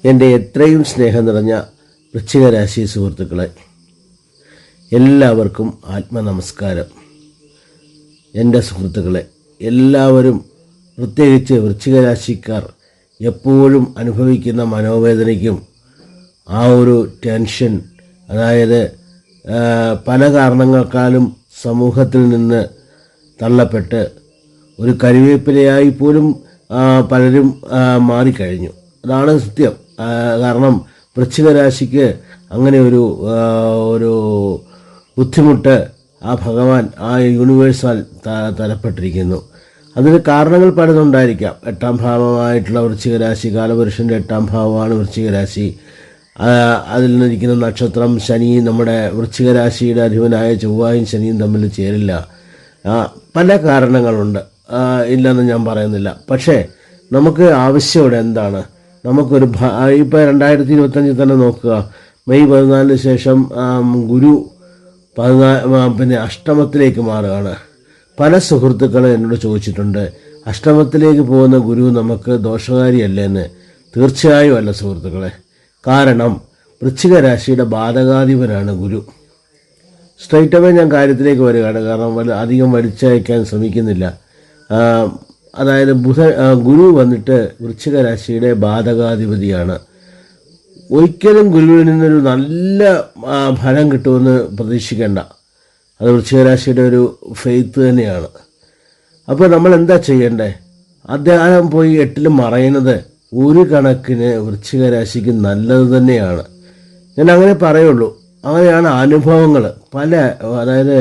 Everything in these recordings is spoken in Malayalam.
എൻ്റെ എത്രയും സ്നേഹം നിറഞ്ഞ വൃശ്ചികരാശി സുഹൃത്തുക്കളെ, എല്ലാവർക്കും ആത്മനമസ്കാരം. എൻ്റെ സുഹൃത്തുക്കളെ, എല്ലാവരും, പ്രത്യേകിച്ച് വൃശ്ചികരാശിക്കാർ എപ്പോഴും അനുഭവിക്കുന്ന മനോവേദനയ്ക്കും ആ ഒരു ടെൻഷൻ, അതായത് പല കാരണങ്ങൾക്കാലും സമൂഹത്തിൽ നിന്ന് തള്ളപ്പെട്ട് ഒരു കരിവേപ്പിലയായി പോലും പലരും മാറിക്കഴിഞ്ഞു. അതാണ് സത്യം. കാരണം വൃശ്ചികരാശിക്ക് അങ്ങനെ ഒരു ബുദ്ധിമുട്ട് ആ ഭഗവാൻ, ആ യൂണിവേഴ്സാൽ തരപ്പെട്ടിരിക്കുന്നു. അതിന് കാരണങ്ങൾ പലതുണ്ടായിരിക്കാം. 8ാം ഭാവമായിട്ടുള്ള വൃശ്ചികരാശി, കാലപുരുഷൻ്റെ 8ാം ഭാവമാണ് വൃശ്ചികരാശി. അതിൽ നിന്നിരിക്കുന്ന നക്ഷത്രം ശനി, നമ്മുടെ വൃശ്ചികരാശിയുടെ അധിപനായ ചൊവ്വായും ശനിയും തമ്മിൽ ചേരില്ല. പല കാരണങ്ങളുണ്ട്, ഇല്ലെന്ന് ഞാൻ പറയുന്നില്ല. പക്ഷേ നമുക്ക് ആവശ്യമുടെ എന്താണ്? നമുക്കൊരു ഇപ്പോൾ 2025 തന്നെ നോക്കുക. മെയ് 14 ശേഷം ഗുരു അഷ്ടമത്തിലേക്ക് മാറുകയാണ്. പല സുഹൃത്തുക്കളും എന്നോട് ചോദിച്ചിട്ടുണ്ട്, അഷ്ടമത്തിലേക്ക് പോകുന്ന ഗുരു നമുക്ക് ദോഷകാരിയല്ലേന്ന്. തീർച്ചയായും അല്ല സുഹൃത്തുക്കളെ. കാരണം വൃശ്ചികരാശിയുടെ ബാധകാധിപനാണ് ഗുരു. സ്ട്രൈറ്റ് അവേ ഞാൻ കാര്യത്തിലേക്ക് വരികയാണ്, കാരണം അധികം വലിച്ചയക്കാൻ ശ്രമിക്കുന്നില്ല. അതായത് ഗുരു വന്നിട്ട് വൃശ്ചികരാശിയുടെ ബാധകാധിപതിയാണ്. ഒരിക്കലും ഗുരുവിൽ നിന്നൊരു നല്ല ഫലം കിട്ടുമെന്ന് പ്രതീക്ഷിക്കേണ്ട. അത് വൃശ്ചികരാശിയുടെ ഒരു ഫെയ്ത്ത് തന്നെയാണ്. അപ്പോൾ നമ്മൾ എന്താ ചെയ്യേണ്ടേ? അദ്ദേഹം പോയി 8ൽ മറയുന്നത് ഒരു കണക്കിന് വൃശ്ചികരാശിക്ക് നല്ലത് തന്നെയാണ്. ഞാൻ അങ്ങനെ പറയുള്ളൂ. അങ്ങനെയാണ് അനുഭവങ്ങൾ. അതായത്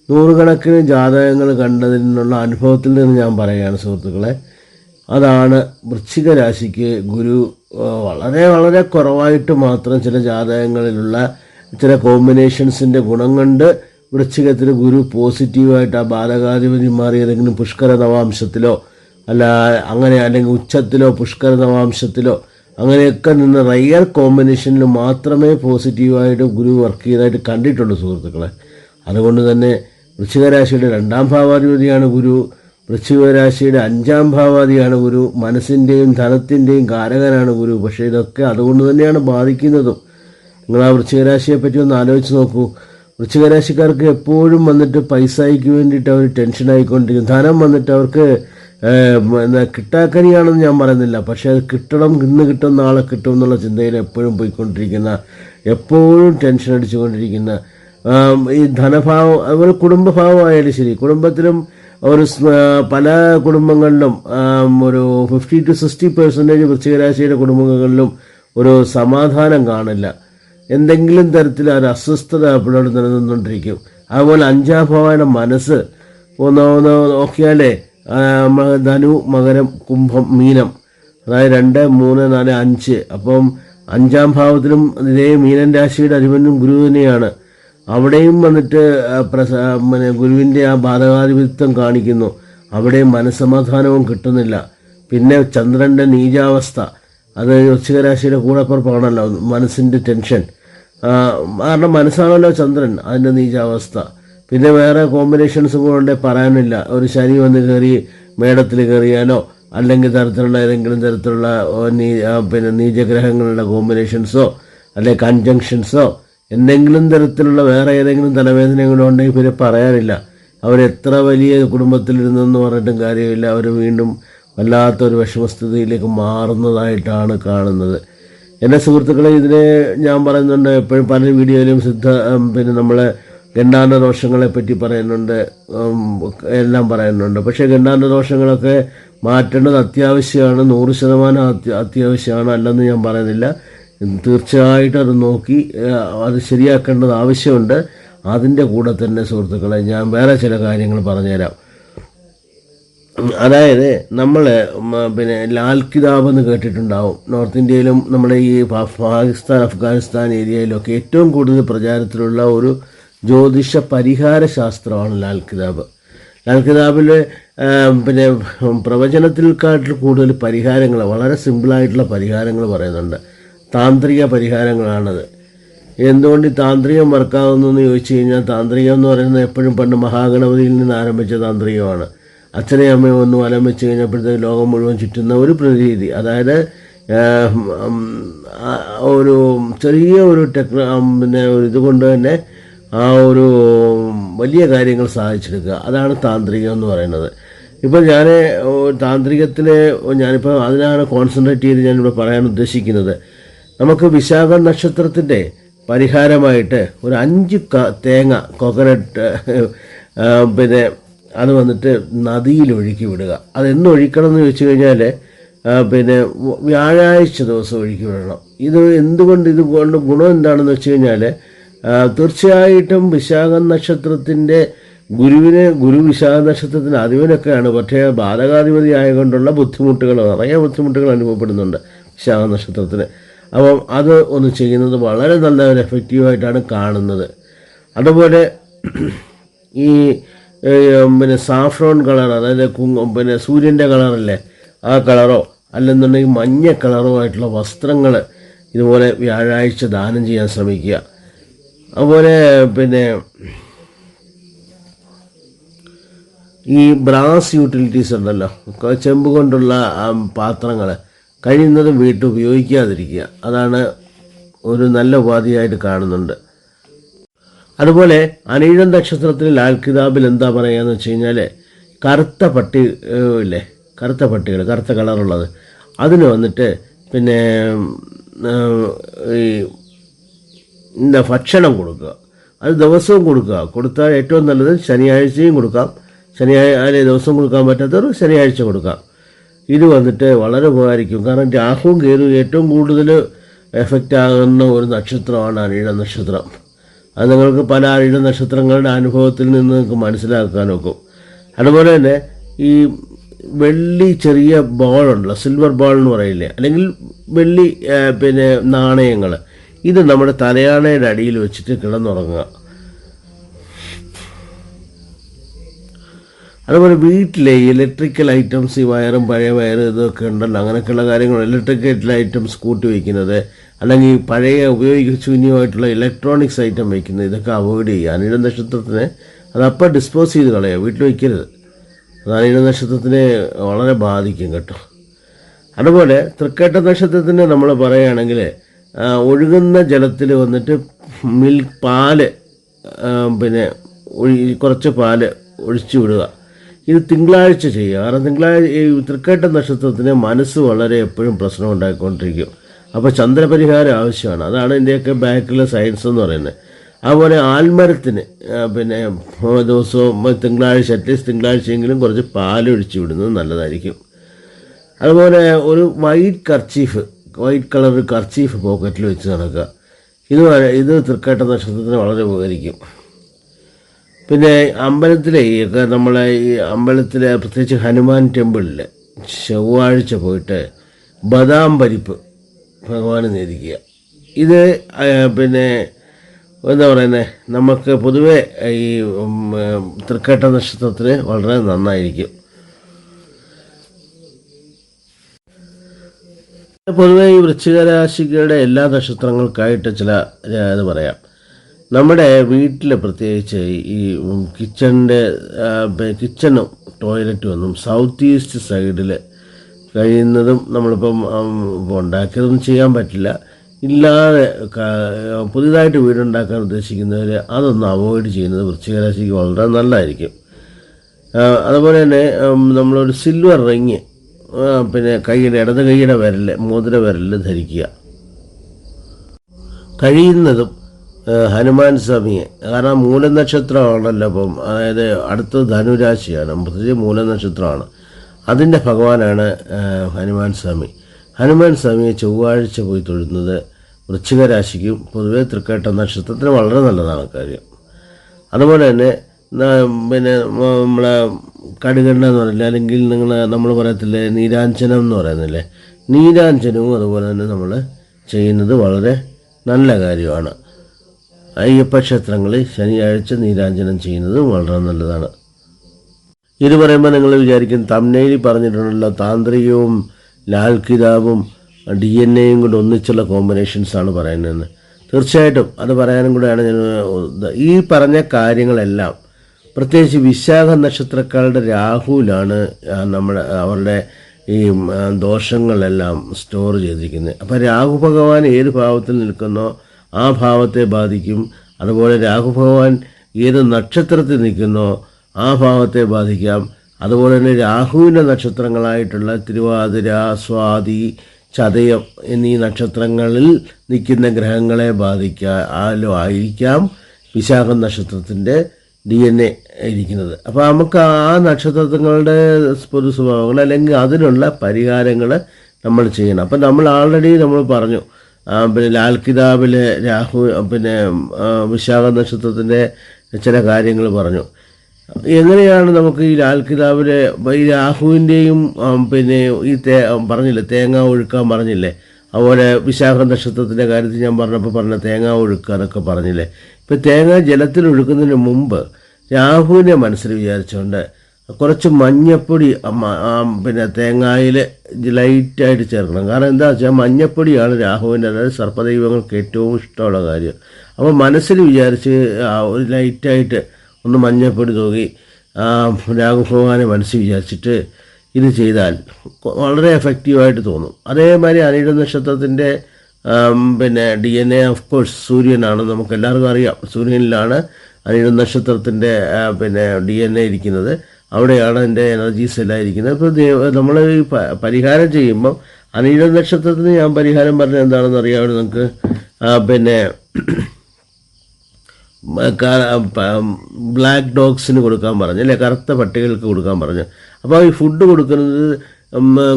നൂറുകണക്കിന് ജാതകങ്ങൾ കണ്ടതിൽ നിന്നുള്ള അനുഭവത്തിൽ നിന്ന് ഞാൻ പറയുകയാണ് സുഹൃത്തുക്കളെ. അതാണ് വൃശ്ചികരാശിക്ക് ഗുരു വളരെ വളരെ കുറവായിട്ട് മാത്രം ചില ജാതകങ്ങളിലുള്ള ചില കോമ്പിനേഷൻസിൻ്റെ ഗുണം കൊണ്ട് വൃശ്ചികത്തിന് ഗുരു പോസിറ്റീവായിട്ട് ആ ബാധകാധിപതി മാറി ഏതെങ്കിലും പുഷ്കര നവാംശത്തിലോ അല്ലെങ്കിൽ ഉച്ചത്തിലോ പുഷ്കര നവാംശത്തിലോ അങ്ങനെയൊക്കെ നിന്ന് റയർ കോമ്പിനേഷനിൽ മാത്രമേ പോസിറ്റീവായിട്ട് ഗുരു വർക്ക് ചെയ്തതായിട്ട് കണ്ടിട്ടുള്ളൂ സുഹൃത്തുക്കളെ. അതുകൊണ്ട് തന്നെ വൃശ്ചികരാശിയുടെ 2ാം ഭാവാധിപതിയാണ് ഗുരു. വൃശ്ചികരാശിയുടെ 5ാം ഭാവാധിയാണ് ഗുരു. മനസ്സിൻ്റെയും ധനത്തിൻ്റെയും കാരകനാണ് ഗുരു. പക്ഷേ ഇതൊക്കെ അതുകൊണ്ട് തന്നെയാണ് ബാധിക്കുന്നതും. നിങ്ങൾ ആ വൃശ്ചികരാശിയെ പറ്റി ഒന്ന് ആലോചിച്ച് നോക്കൂ. വൃശ്ചികരാശിക്കാർക്ക് എപ്പോഴും വന്നിട്ട് പൈസയ്ക്ക് വേണ്ടിയിട്ട് അവർ ടെൻഷനായിക്കൊണ്ടിരിക്കും. ധനം വന്നിട്ട് അവർക്ക് കിട്ടാക്കനിയാണെന്ന് ഞാൻ പറയുന്നില്ല, പക്ഷേ അത് കിട്ടണം, ഇന്ന് കിട്ടും നാളെ കിട്ടും എന്നുള്ള ചിന്തയിൽ എപ്പോഴും പോയിക്കൊണ്ടിരിക്കുന്ന, എപ്പോഴും ടെൻഷൻ അടിച്ചുകൊണ്ടിരിക്കുന്ന ഈ ധനഭാവം, അതുപോലെ കുടുംബഭാവമായാലും ശരി, കുടുംബത്തിലും പല കുടുംബങ്ങളിലും ഒരു 50 to 60% വൃശ്ചികരാശിയുടെ കുടുംബങ്ങളിലും ഒരു സമാധാനം കാണില്ല. എന്തെങ്കിലും തരത്തിൽ ഒരു അസ്വസ്ഥത എപ്പോഴും നിലനിന്നുകൊണ്ടിരിക്കും. അതുപോലെ 5ാം ഭാവയുടെ മനസ്സ് ഒന്ന് നോക്കിയാലേ ധനു, മകരം, കുംഭം, മീനം, അതായത് 2, 3, 4, 5. അപ്പം 5ാം ഭാവത്തിലും ഇതേ മീനൻ രാശിയുടെ അധിപനും ഗുരു തന്നെയാണ്. അവിടെയും വന്നിട്ട് ഗുരുവിൻ്റെ ആ ബാധകാധിപത്യം കാണിക്കുന്നു. അവിടെയും മനസ്സമാധാനവും കിട്ടുന്നില്ല. പിന്നെ ചന്ദ്രൻ്റെ നീചാവസ്ഥ, അത് വൃശ്ചികരാശിയുടെ കൂടപ്പുറപ്പാണല്ലോ. മനസ്സിൻ്റെ ടെൻഷൻ, കാരണം മനസ്സാണല്ലോ ചന്ദ്രൻ, അതിൻ്റെ നീചാവസ്ഥ. പിന്നെ വേറെ കോമ്പിനേഷൻസും കൂടെ പറയാനില്ല. ഒരു ശനി വന്ന് കയറി മേടത്തിൽ കയറിയാലോ, അല്ലെങ്കിൽ ഏതെങ്കിലും തരത്തിലുള്ള നീചഗ്രഹങ്ങളുടെ കോമ്പിനേഷൻസോ അല്ലെങ്കിൽ കൺജങ്ഷൻസോ എന്തെങ്കിലും തരത്തിലുള്ള വേറെ ഏതെങ്കിലും തലവേദനകളോ ഉണ്ടെങ്കിൽ പിന്നെ പറയാനില്ല. അവരെത്ര വലിയ കുടുംബത്തിലിരുന്നെന്ന് പറഞ്ഞിട്ടും കാര്യമില്ല, അവർ വീണ്ടും വല്ലാത്തൊരു വിഷമസ്ഥിതിയിലേക്ക് മാറുന്നതായിട്ടാണ് കാണുന്നത്. എൻ്റെ സുഹൃത്തുക്കളെ, ഇതിനെ ഞാൻ പറയുന്നുണ്ട് എപ്പോഴും പല വീഡിയോയിലും നമ്മളെ ഗണ്ഡാന്ത ദോഷങ്ങളെപ്പറ്റി പറയുന്നുണ്ട്, എല്ലാം പറയുന്നുണ്ട്. പക്ഷേ ഗണ്ഡാന്ത ദോഷങ്ങളൊക്കെ മാറ്റേണ്ടത് അത്യാവശ്യമാണ്, 100% അത്യാവശ്യമാണ്, അല്ലെന്ന് ഞാൻ പറയുന്നില്ല. തീർച്ചയായിട്ടും അത് നോക്കി അത് ശരിയാക്കേണ്ടത് ആവശ്യമുണ്ട്. അതിൻ്റെ കൂടെ തന്നെ സുഹൃത്തുക്കളെ, ഞാൻ വേറെ ചില കാര്യങ്ങൾ പറഞ്ഞുതരാം. അതായത് നമ്മൾ ലാൽ കിതാബ് എന്ന് കേട്ടിട്ടുണ്ടാവും. നോർത്ത് ഇന്ത്യയിലും നമ്മുടെ ഈ പാകിസ്ഥാൻ, അഫ്ഗാനിസ്ഥാൻ ഏരിയയിലൊക്കെ ഏറ്റവും കൂടുതൽ പ്രചാരത്തിലുള്ള ഒരു ജ്യോതിഷ പരിഹാര ശാസ്ത്രമാണ് ലാൽ കിതാബ്. ലാൽ കിതാബിൽ പ്രവചനത്തിൽക്കാട്ടിൽ കൂടുതൽ പരിഹാരങ്ങൾ, വളരെ സിമ്പിളായിട്ടുള്ള പരിഹാരങ്ങൾ പറയുന്നുണ്ട്. താന്ത്രിക പരിഹാരങ്ങളാണത്. എന്തുകൊണ്ട് ഈ താന്ത്രികം വർക്കാവുന്നു ചോദിച്ചു കഴിഞ്ഞാൽ, താന്ത്രികം എന്ന് പറയുന്നത് എപ്പോഴും പണ്ട് മഹാഗണപതിയിൽ നിന്ന് ആരംഭിച്ച താന്ത്രികമാണ്. അച്ഛനെയും അമ്മയും ഒന്ന് വലം വെച്ച് കഴിഞ്ഞപ്പോഴത്തേക്ക് ലോകം മുഴുവൻ ചുറ്റുന്ന ഒരു പ്രതീതി. അതായത് ഒരു ചെറിയ ഒരു പിന്നെ ഒരു ഇതുകൊണ്ട് തന്നെ ആ ഒരു വലിയ കാര്യങ്ങൾ സാധിച്ചെടുക്കുക. അതാണ് താന്ത്രികം എന്ന് പറയുന്നത്. ഇപ്പോൾ ഞാൻ താന്ത്രികത്തിൽ ഞാനിപ്പോൾ അതിനാണ് കോൺസെൻട്രേറ്റ് ചെയ്ത് ഞാനിവിടെ പറയാൻ ഉദ്ദേശിക്കുന്നത്. നമുക്ക് വിശാഖ നക്ഷത്രത്തിൻ്റെ പരിഹാരമായിട്ട് ഒരു 5 തേങ്ങ കോക്കനട്ട് പിന്നെ അത് വന്നിട്ട് നദിയിൽ ഒഴുക്കി വിടുക. അതെന്ന് ഒഴിക്കണം എന്ന് ചോദിച്ചു കഴിഞ്ഞാൽ പിന്നെ വ്യാഴാഴ്ച ദിവസം ഒഴുക്കി വിടണം. ഇത് എന്തുകൊണ്ട് ഇതുകൊണ്ട് ഗുണം എന്താണെന്ന് വെച്ച് കഴിഞ്ഞാൽ തീർച്ചയായിട്ടും വിശാഖ നക്ഷത്രത്തിൻ്റെ ഗുരു വിശാഖ നക്ഷത്രത്തിൻ്റെ അധിപനൊക്കെയാണ്. പക്ഷേ ബാധകാധിപതി ആയതുകൊണ്ടുള്ള ബുദ്ധിമുട്ടുകൾ, നിറയെ ബുദ്ധിമുട്ടുകൾ അനുഭവപ്പെടുന്നുണ്ട് വിശാഖ നക്ഷത്രത്തിന്. അപ്പം അത് ഒന്ന് ചെയ്യുന്നത് വളരെ നല്ല ഒരു എഫക്റ്റീവായിട്ടാണ് കാണുന്നത്. അതുപോലെ ഈ പിന്നെ സാഫ്രോൺ കളർ, അതായത് പിന്നെ സൂര്യൻ്റെ കളറല്ലേ, ആ കളറോ അല്ലെന്നുണ്ടെങ്കിൽ മഞ്ഞ കളറോ ആയിട്ടുള്ള വസ്ത്രങ്ങൾ ഇതുപോലെ വ്യാഴാഴ്ച ദാനം ചെയ്യാൻ ശ്രമിക്കുക. അതുപോലെ പിന്നെ ഈ ബ്രാസ് യൂട്ടിലിറ്റീസ് ഉണ്ടല്ലോ, ചെമ്പ് കൊണ്ടുള്ള പാത്രങ്ങൾ കഴിയുന്നതും വീട്ടിൽ ഉപയോഗിക്കാതിരിക്കുക. അതാണ് ഒരു നല്ല ഉപാധിയായിട്ട് കാണുന്നുണ്ട്. അതുപോലെ അനിഴം നക്ഷത്രത്തിൽ ലാൽ കിതാബിൽ എന്താ പറയുകയെന്ന് വെച്ച് കഴിഞ്ഞാൽ കറുത്ത പട്ടി ഇല്ലേ, കറുത്ത പട്ടികൾ, കറുത്ത കളറുള്ളത്, അതിന് വന്നിട്ട് പിന്നെ ഈ ഭക്ഷണം കൊടുക്കുക. അത് ദിവസവും കൊടുത്താൽ ഏറ്റവും നല്ലത് ശനിയാഴ്ചയും കൊടുക്കാം. ശനിയാഴ്ച ദിവസം കൊടുക്കാൻ പറ്റാത്തവർ ശനിയാഴ്ച കൊടുക്കാം. ഇത് വന്നിട്ട് വളരെ ഉപകാരിക്കും. കാരണം രാഹുവും കേതുവും ഏറ്റവും കൂടുതൽ എഫക്റ്റ് ആകുന്ന ഒരു നക്ഷത്രമാണ് അനിഴ നക്ഷത്രം. അത് നിങ്ങൾക്ക് പല അനിഴ നക്ഷത്രങ്ങളുടെ അനുഭവത്തിൽ നിന്ന് നിങ്ങൾക്ക് മനസ്സിലാക്കാൻ നോക്കും. അതുപോലെ തന്നെ ഈ വെള്ളി ചെറിയ ബോളുണ്ടല്ലോ, സിൽവർ ബോൾ എന്ന് പറയില്ലേ, അല്ലെങ്കിൽ വെള്ളി പിന്നെ നാണയങ്ങൾ, ഇത് നമ്മുടെ തലയാണയുടെ അടിയിൽ വെച്ചിട്ട് കിടന്നുറങ്ങുക. അതുപോലെ വീട്ടിലെ ഇലക്ട്രിക്കൽ ഐറ്റംസ്, ഈ വയറും പഴയ വയറ് ഇതൊക്കെ ഉണ്ടല്ലോ, അങ്ങനെയൊക്കെയുള്ള കാര്യങ്ങൾ, ഇലക്ട്രിക്കൽ ഐറ്റംസ് കൂട്ടി വയ്ക്കുന്നത്, അല്ലെങ്കിൽ പഴയ ഉപയോഗശൂന്യമായിട്ടുള്ള ഇലക്ട്രോണിക്സ് ഐറ്റം വയ്ക്കുന്നത്, ഇതൊക്കെ അവോയ്ഡ് ചെയ്യുക. അനിഴ നക്ഷത്രത്തിനെ അതപ്പം ഡിസ്പോസ് ചെയ്ത് കളയുക, വീട്ടിൽ വയ്ക്കരുത്. അത് അനിഴ നക്ഷത്രത്തിനെ വളരെ ബാധിക്കും കേട്ടോ. അതുപോലെ തൃക്കേട്ട നക്ഷത്രത്തിന് നമ്മൾ പറയുകയാണെങ്കിൽ ഒഴുകുന്ന ജലത്തിൽ വന്നിട്ട് പാല് പിന്നെ കുറച്ച് പാല് ഒഴിച്ചു വിടുക. ഇത് തിങ്കളാഴ്ച ചെയ്യുക. കാരണം തിങ്കളാഴ്ച ഈ തൃക്കേട്ട നക്ഷത്രത്തിന് മനസ്സ് വളരെ എപ്പോഴും പ്രശ്നം ഉണ്ടായിക്കൊണ്ടിരിക്കും. അപ്പോൾ ചന്ദ്രപരിഹാരം ആവശ്യമാണ്. അതാണ് ഇതിൻ്റെയൊക്കെ ബാക്കിലെ സയൻസ് എന്ന് പറയുന്നത്. അതുപോലെ ആൽമരത്തിന് പിന്നെ ദിവസവും തിങ്കളാഴ്ച, അറ്റ്ലീസ്റ്റ് തിങ്കളാഴ്ചയെങ്കിലും കുറച്ച് പാലൊഴിച്ച് വിടുന്നത് നല്ലതായിരിക്കും. അതുപോലെ ഒരു വൈറ്റ് കളർ കർച്ചീഫ് പോക്കറ്റിൽ വെച്ച് നടക്കുക. ഇത് തൃക്കേട്ട നക്ഷത്രത്തിന് വളരെ ഉപകരിക്കും. പിന്നെ അമ്പലത്തിലെ നമ്മളെ ഈ അമ്പലത്തിലെ പ്രത്യേകിച്ച് ഹനുമാൻ ടെമ്പിളിൽ ചൊവ്വാഴ്ച പോയിട്ട് ബദാം പരിപ്പ് ഭഗവാന് നേദിക്കുക. ഇത് പിന്നെ എന്താ പറയുന്നത്, നമുക്ക് പൊതുവെ ഈ തൃക്കേട്ട നക്ഷത്രത്തിന് വളരെ നന്നായിരിക്കും. പൊതുവെ ഈ വൃശ്ചിക രാശികളുടെ എല്ലാ നക്ഷത്രങ്ങൾക്കായിട്ട് ചില ഇത് പറയാം. നമ്മുടെ വീട്ടിൽ പ്രത്യേകിച്ച് ഈ കിച്ചണും ടോയ്ലറ്റും ഒന്നും സൗത്ത് ഈസ്റ്റ് സൈഡിൽ കഴിയുന്നതും നമ്മളിപ്പം ഉണ്ടാക്കിയതൊന്നും ചെയ്യാൻ പറ്റില്ല. ഇല്ലാതെ പുതിയതായിട്ട് വീടുണ്ടാക്കാൻ ഉദ്ദേശിക്കുന്നവർ അതൊന്ന് അവോയ്ഡ് ചെയ്യുന്നത് വൃശ്ചിക രാശിക്ക് വളരെ നല്ലതായിരിക്കും. അതുപോലെ തന്നെ നമ്മളൊരു സിൽവർ റിങ് പിന്നെ ഇടത് കൈയുടെ മോതിര വിരലിൽ ധരിക്കുക. കഴിയുന്നതും ഹനുമാൻ സ്വാമിയെ, കാരണം മൂലനക്ഷത്രമാണല്ലോ അപ്പം, അതായത് അടുത്ത ധനുരാശിയാണ്, പ്രത്യേകിച്ച് മൂലനക്ഷത്രമാണ്, അതിൻ്റെ ഭഗവാനാണ് ഹനുമാൻ സ്വാമി. ഹനുമാൻ സ്വാമിയെ ചൊവ്വാഴ്ച പോയി തൊഴുന്നത് വൃശ്ചിക രാശിക്കും പൊതുവെ തൃക്കേട്ട നക്ഷത്രത്തിന് വളരെ നല്ലതാണ് കാര്യം. അതുപോലെ തന്നെ പിന്നെ നമ്മളെ കടുകണ്ണ എന്ന് പറയില്ല, അല്ലെങ്കിൽ നമ്മൾ പറയത്തില്ലേ നീരാഞ്ജനം എന്ന് പറയുന്നില്ലേ, നീരാഞ്ജനവും അതുപോലെ തന്നെ നമ്മൾ ചെയ്യുന്നത് വളരെ നല്ല കാര്യമാണ്. അയ്യപ്പ ക്ഷേത്രങ്ങളിൽ ശനിയാഴ്ച നീരാഞ്ജനം ചെയ്യുന്നത് വളരെ നല്ലതാണ്. ഇത് പറയുമ്പോൾ നിങ്ങൾ വിചാരിക്കും തംബ്നെയിലിൽ പറഞ്ഞിട്ടുണ്ടല്ലോ താന്ത്രികവും ലാൽ കിതാബും DNA കൂടെ ഒന്നിച്ചുള്ള കോമ്പിനേഷൻസാണ് പറയുന്നതെന്ന്. തീർച്ചയായിട്ടും അത് പറയാനും കൂടെയാണ് ഞാൻ ഈ പറഞ്ഞ കാര്യങ്ങളെല്ലാം. പ്രത്യേകിച്ച് വിശാഖ നക്ഷത്രക്കാരുടെ രാഹുലാണ് അവരുടെ ഈ ദോഷങ്ങളെല്ലാം സ്റ്റോർ ചെയ്തിരിക്കുന്നത്. അപ്പോൾ രാഹു ഭഗവാൻ ഏത് ഭാവത്തിൽ നിൽക്കുന്നോ ആ ഭാവത്തെ ബാധിക്കും. അതുപോലെ രാഹു ഭഗവാൻ ഏത് നക്ഷത്രത്തിൽ നിൽക്കുന്നോ ആ ഭാവത്തെ ബാധിക്കാം. അതുപോലെ തന്നെ രാഹുവിൻ്റെ നക്ഷത്രങ്ങളായിട്ടുള്ള തിരുവാതിര, സ്വാതി, ചതയം എന്നീ നക്ഷത്രങ്ങളിൽ നിൽക്കുന്ന ഗ്രഹങ്ങളെ ബാധിക്കാലോ ആയിരിക്കാം വിശാഖം നക്ഷത്രത്തിൻ്റെ DNA ഇരിക്കുന്നത്. അപ്പോൾ നമുക്ക് ആ നക്ഷത്രങ്ങളുടെ പൊതു സ്വഭാവങ്ങൾ അല്ലെങ്കിൽ അതിനുള്ള പരിഹാരങ്ങൾ നമ്മൾ ചെയ്യണം. അപ്പം നമ്മൾ ആൾറെഡി നമ്മൾ പറഞ്ഞു, പിന്നെ ലാൽ കിതാബിലെ രാഹു പിന്നെ വിശാഖ നക്ഷത്രത്തിൻ്റെ ചില കാര്യങ്ങൾ പറഞ്ഞു. എങ്ങനെയാണ് നമുക്ക് ഈ ലാൽ കിതാബിലെ ഈ രാഹുവിൻ്റെയും പിന്നെ ഈ പറഞ്ഞില്ലേ തേങ്ങ ഒഴുക്കാൻ പറഞ്ഞില്ലേ, അതുപോലെ വിശാഖ നക്ഷത്രത്തിൻ്റെ കാര്യത്തിൽ ഞാൻ പറഞ്ഞ തേങ്ങ ഒഴുക്കുക എന്നൊക്കെ പറഞ്ഞില്ലേ. ഇപ്പം തേങ്ങ ജലത്തിൽ ഒഴുക്കുന്നതിന് മുമ്പ് രാഹുവിനെ മനസ്സിൽ വിചാരിച്ചുകൊണ്ട് കുറച്ച് മഞ്ഞപ്പൊടി പിന്നെ തേങ്ങയിൽ ലൈറ്റായിട്ട് ചേർക്കണം. കാരണം എന്താ വെച്ചാൽ മഞ്ഞപ്പൊടിയാണ് രാഹുവിൻ്റെ, അതായത് സർപ്പദൈവങ്ങൾക്ക് ഏറ്റവും ഇഷ്ടമുള്ള കാര്യം. അപ്പോൾ മനസ്സിൽ വിചാരിച്ച് ഒരു ലൈറ്റായിട്ട് ഒന്ന് മഞ്ഞപ്പൊടി തൂകി രാഹു ഭഗവാനെ മനസ്സിൽ വിചാരിച്ചിട്ട് ഇത് ചെയ്താൽ വളരെ എഫക്റ്റീവായിട്ട് തോന്നും. അതേമാതിരി അനിഴ നക്ഷത്രത്തിൻ്റെ പിന്നെ DNA ഓഫ് കോഴ്സ് സൂര്യനാണ്, നമുക്ക് എല്ലാവർക്കും അറിയാം. സൂര്യനിലാണ് അനിഴ നക്ഷത്രത്തിൻ്റെ പിന്നെ DNA ഇരിക്കുന്നത്. അവിടെയാണ് എൻ്റെ എനർജീസ് എല്ലാം ഇരിക്കുന്നത്. ഇപ്പോൾ നമ്മൾ ഈ പരിഹാരം ചെയ്യുമ്പം അനിഴ നക്ഷത്രത്തിന് ഞാൻ പരിഹാരം പറഞ്ഞത് എന്താണെന്ന് അറിയാമോ നമുക്ക്? പിന്നെ ബ്ലാക്ക് ഡോഗ്സിന് കൊടുക്കാൻ പറഞ്ഞു അല്ലേ, കറുത്ത പട്ടികൾക്ക് കൊടുക്കാൻ പറഞ്ഞു. അപ്പോൾ ഈ ഫുഡ് കൊടുക്കുന്നത്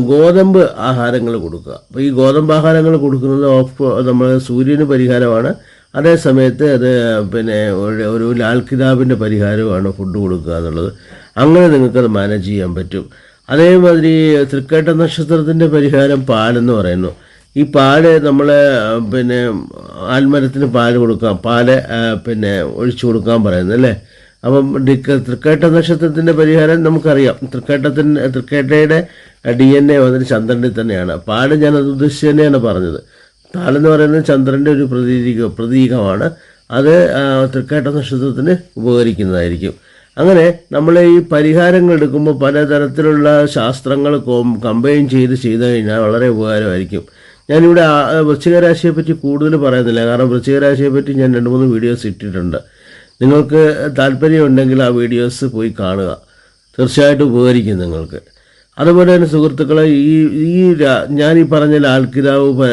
ഗോതമ്പ് ആഹാരങ്ങൾ കൊടുക്കുക. അപ്പോൾ ഈ ഗോതമ്പ് ആഹാരങ്ങൾ കൊടുക്കുന്നത് നമ്മൾ സൂര്യന് പരിഹാരമാണ്. അതേ സമയത്ത് അത് പിന്നെ ഒരു ലാൽ കിതാബിൻ്റെ പരിഹാരമാണ് ഫുഡ് കൊടുക്കുക എന്നുള്ളത്. അങ്ങനെ നിങ്ങൾക്കത് മാനേജ് ചെയ്യാൻ പറ്റും. അതേമാതിരി തൃക്കേട്ട നക്ഷത്രത്തിൻ്റെ പരിഹാരം പാലെന്ന് പറയുന്നു. ഈ പാല് നമ്മൾ പിന്നെ ആൽമരത്തിന് പാല് കൊടുക്കാം, പാല് പിന്നെ ഒഴിച്ചു കൊടുക്കാൻ പറയുന്നത് അല്ലേ. അപ്പം തൃക്കേട്ട നക്ഷത്രത്തിൻ്റെ പരിഹാരം നമുക്കറിയാം. തൃക്കേട്ടയുടെ DNA വന്നിട്ട് ചന്ദ്രനിൽ തന്നെയാണ്. പാല് ഞാനത് ഉദ്ദേശിച്ച് തന്നെയാണ് പറഞ്ഞത്. പാലെന്ന് പറയുന്നത് ചന്ദ്രൻ്റെ ഒരു പ്രതീകമാണ്. അത് തൃക്കേട്ട നക്ഷത്രത്തിന് ഉപകരിക്കുന്നതായിരിക്കും. അങ്ങനെ നമ്മൾ ഈ പരിഹാരങ്ങൾ എടുക്കുമ്പോൾ പലതരത്തിലുള്ള ശാസ്ത്രങ്ങൾ കമ്പൈൻ ചെയ്ത് കഴിഞ്ഞാൽ വളരെ ഉപകാരമായിരിക്കും. ഞാനിവിടെ വൃശ്ചിക രാശിയെപ്പറ്റി കൂടുതൽ പറയുന്നില്ല, കാരണം വൃശ്ചിക രാശിയെപ്പറ്റി ഞാൻ 2-3 വീഡിയോസ് ഇട്ടിട്ടുണ്ട്. നിങ്ങൾക്ക് താല്പര്യമുണ്ടെങ്കിൽ ആ വീഡിയോസ് പോയി കാണുക, തീർച്ചയായിട്ടും ഉപകരിക്കും നിങ്ങൾക്ക്. അതുപോലെ തന്നെ സുഹൃത്തുക്കളെ, ഞാനീ പറഞ്ഞ ലാൽ കിതാബ്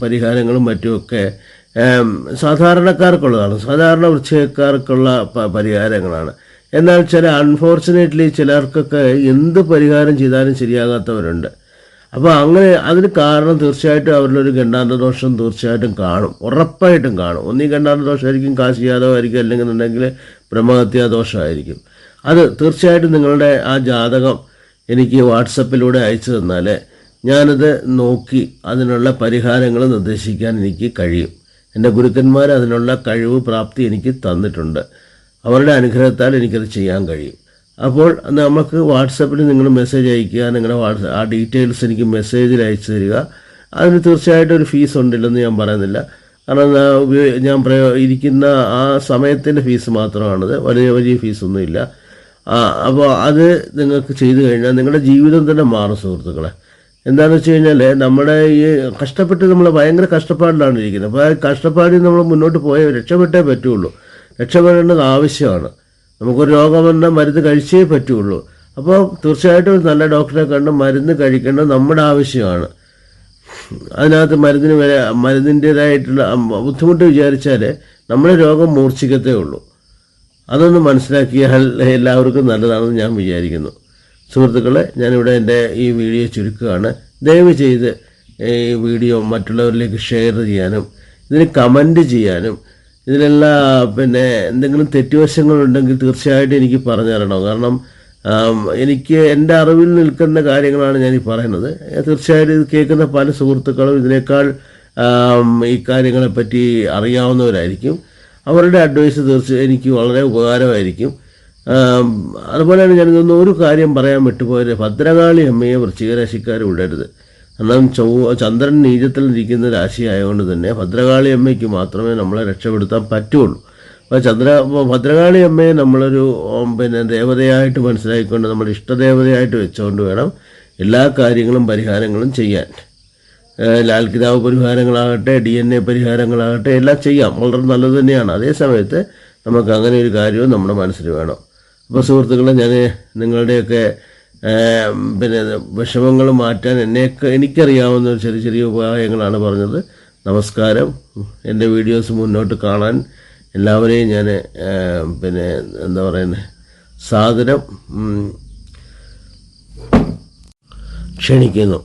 പരിഹാരങ്ങളും മറ്റുമൊക്കെ സാധാരണക്കാർക്കുള്ളതാണ്, സാധാരണ വൃശ്ചികക്കാർക്കുള്ള പരിഹാരങ്ങളാണ്. എന്നാൽ അൺഫോർച്ചുനേറ്റ്ലി ചിലർക്കൊക്കെ എന്ത് പരിഹാരം ചെയ്താലും ശരിയാകാത്തവരുണ്ട്. അപ്പോൾ അങ്ങനെ അതിന് കാരണം തീർച്ചയായിട്ടും അവരിലൊരു ഗണ്ഡാന്തദോഷം തീർച്ചയായിട്ടും കാണും, ഉറപ്പായിട്ടും കാണും. ഒന്നീ ഗണ്ഡാന്തദോഷമായിരിക്കും, കാശി യാദവായിരിക്കും, അല്ലെങ്കിൽ ബ്രഹ്മഹത്യാ ദോഷമായിരിക്കും. അത് തീർച്ചയായിട്ടും നിങ്ങളുടെ ആ ജാതകം എനിക്ക് വാട്സപ്പിലൂടെ അയച്ചു തന്നാൽ ഞാനത് നോക്കി അതിനുള്ള പരിഹാരങ്ങൾ നിർദ്ദേശിക്കാൻ എനിക്ക് കഴിയും. എൻ്റെ ഗുരുക്കന്മാർ അതിനുള്ള കഴിവ് പ്രാപ്തി എനിക്ക് തന്നിട്ടുണ്ട്. അവരുടെ അനുഗ്രഹത്താൽ എനിക്കത് ചെയ്യാൻ കഴിയും. അപ്പോൾ നമുക്ക് വാട്സപ്പിൽ നിങ്ങൾ മെസ്സേജ് അയയ്ക്കുക, നിങ്ങളുടെ ആ ഡീറ്റെയിൽസ് എനിക്ക് മെസ്സേജിൽ അയച്ചു തരിക. അതിന് തീർച്ചയായിട്ടും ഒരു ഫീസ് ഉണ്ടില്ലെന്ന് ഞാൻ പറയുന്നില്ല, കാരണം ഞാൻ ഇരിക്കുന്ന ആ സമയത്തിൻ്റെ ഫീസ് മാത്രമാണത്, വലിയ ഫീസൊന്നുമില്ല. അപ്പോൾ അത് നിങ്ങൾക്ക് ചെയ്തു കഴിഞ്ഞാൽ നിങ്ങളുടെ ജീവിതം തന്നെ മാറും സുഹൃത്തുക്കളെ. എന്താണെന്ന് വെച്ച് കഴിഞ്ഞാൽ നമ്മുടെ ഈ കഷ്ടപ്പെട്ട് നമ്മൾ ഭയങ്കര കഷ്ടപ്പാടിലാണ് ഇരിക്കുന്നത്. അപ്പോൾ ആ കഷ്ടപ്പാടിൽ നമ്മൾ മുന്നോട്ട് പോയാൽ രക്ഷപ്പെട്ടേ പറ്റുള്ളൂ. രക്ഷപ്പെടേണ്ടത് ആവശ്യമാണ്. നമുക്കൊരു രോഗം വന്നാൽ മരുന്ന് കഴിച്ചേ പറ്റുള്ളൂ. അപ്പോൾ തീർച്ചയായിട്ടും നല്ല ഡോക്ടറെ കണ്ട് മരുന്ന് കഴിക്കേണ്ടത് നമ്മുടെ ആവശ്യമാണ്. അതിനകത്ത് മരുന്നിൻ്റേതായിട്ടുള്ള ബുദ്ധിമുട്ട് വിചാരിച്ചാൽ നമ്മുടെ രോഗം മൂർച്ഛിക്കത്തേ ഉള്ളൂ. അതൊന്ന് മനസ്സിലാക്കിയാൽ എല്ലാവർക്കും നല്ലതാണെന്ന് ഞാൻ വിചാരിക്കുന്നു. സുഹൃത്തുക്കളെ, ഞാനിവിടെ എൻ്റെ ഈ വീഡിയോ ചുരുക്കുകയാണ്. ദയവ് ചെയ്ത് ഈ വീഡിയോ മറ്റുള്ളവരിലേക്ക് ഷെയർ ചെയ്യാനും ഇതിന് കമൻറ്റ് ചെയ്യാനും ഇതിലെല്ലാം പിന്നെ എന്തെങ്കിലും തെറ്റുവശങ്ങളുണ്ടെങ്കിൽ തീർച്ചയായിട്ടും എനിക്ക് പറഞ്ഞു തരണം. കാരണം എനിക്ക് എൻ്റെ അറിവിൽ നിൽക്കുന്ന കാര്യങ്ങളാണ് ഞാനീ പറയുന്നത്. തീർച്ചയായിട്ടും ഇത് കേൾക്കുന്ന പല സുഹൃത്തുക്കളും ഇതിനേക്കാൾ ഈ കാര്യങ്ങളെപ്പറ്റി അറിയാവുന്നവരായിരിക്കും. അവരുടെ അഡ്വൈസ് തീർച്ചയായും എനിക്ക് വളരെ ഉപകാരമായിരിക്കും. അതുപോലെയാണ് ഞാനിതൊന്നും ഒരു കാര്യം പറയാൻ വിട്ടുപോയത്, ഭദ്രകാളി അമ്മയെ വൃശ്ചിക രാശിക്കാർ വിടരുത്. കാരണം ചന്ദ്രൻ നീചത്തിൽ ഇരിക്കുന്ന രാശിയായതുകൊണ്ട് തന്നെ ഭദ്രകാളി അമ്മയ്ക്ക് മാത്രമേ നമ്മളെ രക്ഷപ്പെടുത്താൻ പറ്റുള്ളൂ. അപ്പോൾ ഭദ്രകാളി അമ്മയെ നമ്മളൊരു പിന്നെ ദേവതയായിട്ട് മനസ്സിലാക്കിക്കൊണ്ട് നമ്മുടെ ഇഷ്ടദേവതയായിട്ട് വെച്ചുകൊണ്ട് വേണം എല്ലാ കാര്യങ്ങളും പരിഹാരങ്ങളും ചെയ്യാൻ. ലാൽ കിതാബ് പരിഹാരങ്ങളാകട്ടെ, DNA പരിഹാരങ്ങളാകട്ടെ എല്ലാം ചെയ്യാം, വളരെ നല്ലത് തന്നെയാണ്. അതേ സമയത്ത് നമുക്ക് അങ്ങനെ ഒരു കാര്യവും നമ്മുടെ മനസ്സിൽ വേണം. അപ്പോൾ സുഹൃത്തുക്കളെ, ഞാൻ നിങ്ങളുടെയൊക്കെ പിന്നെ വിഷമങ്ങൾ മാറ്റാൻ എനിക്കറിയാവുന്ന ചെറിയ ചെറിയ ഉപായങ്ങളാണ് പറഞ്ഞത്. നമസ്കാരം. എൻ്റെ വീഡിയോസ് മുന്നോട്ട് കാണാൻ എല്ലാവരെയും ഞാൻ പിന്നെ എന്താ പറയുന്നത് സാദരം ക്ഷണിക്കുന്നു.